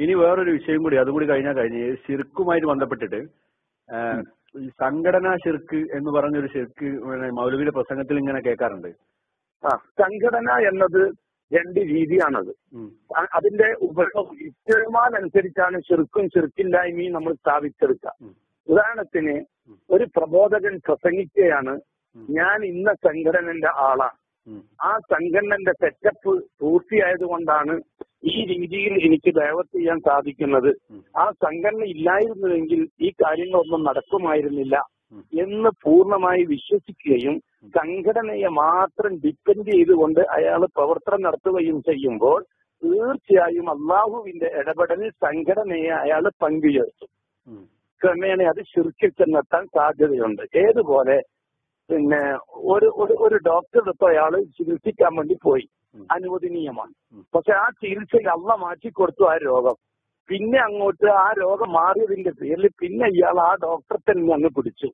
ഇനി വേറൊരു വിഷയം കൂടി, അതുകൂടി കഴിഞ്ഞ് ശിർക്കുമായിട്ട് ബന്ധപ്പെട്ടിട്ട് ഈ സംഘടനാ ശിർക്ക് എന്ന് പറഞ്ഞൊരു ശിർക്ക് മൗലവിയുടെ പ്രസംഗത്തിൽ ഇങ്ങനെ കേൾക്കാറുണ്ട്. സംഘടന എന്നത് രണ്ട് രീതിയാണത്. അതിന്റെ ഉപയോഗം അനുസരിച്ചാണ് ശിർക്കും ശിർക്കില്ലായ്മയും നമ്മൾ സ്ഥാപിച്ചെടുക്കുക. ഉദാഹരണത്തിന് ഒരു പ്രബോധകൻ പ്രസംഗിക്കുകയാണ്, ഞാൻ ഇന്ന സംഘടനന്റെ ആളാണ്, ആ സംഘടനന്റെ സെറ്റപ്പ് പൂർത്തിയായതുകൊണ്ടാണ് ഈ രീതിയിൽ എനിക്ക് ദഅവത്ത് ചെയ്യാൻ സാധിക്കുന്നത്, ആ സംഘടന ഇല്ലായിരുന്നുവെങ്കിൽ ഈ കാര്യങ്ങളൊന്നും നടക്കുമായിരുന്നില്ല എന്ന് പൂർണ്ണമായി വിശ്വസിക്കുകയും സംഘടനയെ മാത്രം ഡിപ്പെൻഡ് ചെയ്തുകൊണ്ട് അയാൾ പ്രവർത്തനം നടത്തുകയും ചെയ്യുമ്പോൾ തീർച്ചയായും അള്ളാഹുവിന്റെ ഇടപെടലിൽ സംഘടനയെ അയാൾ പങ്കുചേർത്തും. ക്രമേണ അത് ശിർക്കിൽ ചെന്നെത്താൻ സാധ്യതയുണ്ട്. ഏതുപോലെ പിന്നെ ഒരു ഡോക്ടറുടെ അടുത്ത് അയാൾ ചികിത്സിക്കാൻ വേണ്ടി പോയി, അനുവദനീയമാണ്. പക്ഷെ ആ ചികിത്സയിൽ അള്ളാഹ് മാറ്റിക്കൊടുത്തു ആ രോഗം. പിന്നെ അങ്ങോട്ട് ആ രോഗം മാറിയതിന്റെ പേരിൽ പിന്നെ ഇയാൾ ആ ഡോക്ടറെ തന്നെ അങ്ങ് പിടിച്ചു.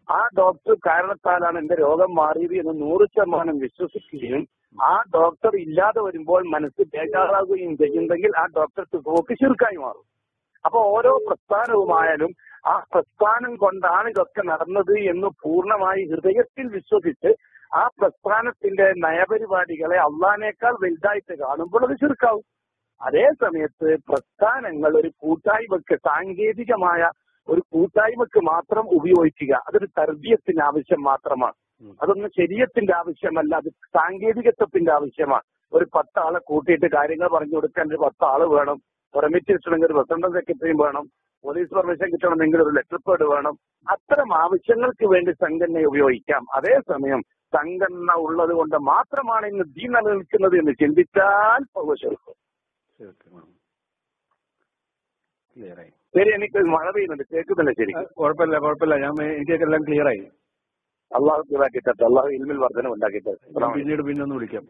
ആ ഡോക്ടർ കാരണത്താലാണ് എന്റെ രോഗം മാറിയത് എന്ന് 100% വിശ്വസിക്കുകയും ആ ഡോക്ടർ ഇല്ലാതെ വരുമ്പോൾ മനസ്സ് ബേജാറാകുകയും ചെയ്യുന്നെങ്കിൽ ആ ഡോക്ടർക്ക് പോക്ക് ശിർക്കായി മാറും. അപ്പൊ ഓരോ പ്രസ്ഥാനവുമായാലും ആ പ്രസ്ഥാനം കൊണ്ടാണ് ഇതൊക്കെ നടന്നത് എന്ന് പൂർണ്ണമായി ഹൃദയത്തിൽ വിശ്വസിച്ച് ആ പ്രസ്ഥാനത്തിന്റെ നയപരിപാടികളെ അള്ളാഹിനേക്കാൾ വലുതായിട്ട് കാണുമ്പോൾ അത് ശിർക്കാവും. അതേ സമയത്ത് പ്രസ്ഥാനങ്ങൾ ഒരു കൂട്ടായ്മക്ക്, സാങ്കേതികമായ ഒരു കൂട്ടായ്മക്ക് മാത്രം ഉപയോഗിക്കുക, അതൊരു തർബിയത്തിന്റെ ആവശ്യം മാത്രമാണ്. അതൊന്നും ശരീഅത്തിന്റെ ആവശ്യമല്ല, അത് സാങ്കേതികത്വത്തിന്റെ ആവശ്യമാണ്. ഒരു 10 ആളെ കൂട്ടിയിട്ട് കാര്യങ്ങൾ പറഞ്ഞു കൊടുക്കാൻ ഒരു 10 ആള് വേണം. പെർമിറ്റ് കിട്ടണമെങ്കിൽ ഒരു പ്രസിഡന്റ് സെക്രട്ടറിയും വേണം. പോലീസ് പെർമിഷൻ കിട്ടണമെങ്കിൽ ഒരു ലെറ്റർ പേഡ് വേണം. അത്തരം ആവശ്യങ്ങൾക്ക് വേണ്ടി സംഘടനയെ ഉപയോഗിക്കാം. അതേസമയം സംഘടന ഉള്ളത് കൊണ്ട് മാത്രമാണ് ഇന്ന് ദീൻ നിലനിൽക്കുന്നത് എന്ന് ചിന്തിച്ചാൽ ശരി. എനിക്ക് മഴ പെയ്യുന്നുണ്ട്, കേൾക്കുന്നില്ല. ശരി, കുഴപ്പമില്ല. എനിക്കെല്ലാം ക്ലിയർ ആയി. അള്ളാഹു ക്ലിയറാക്കിട്ടെ, അള്ളാഹു ഇൽമിൽ വർധന ഉണ്ടാക്കിട്ടെ. പിന്നീട് പിന്നെ ഒന്ന് വിളിക്കാം.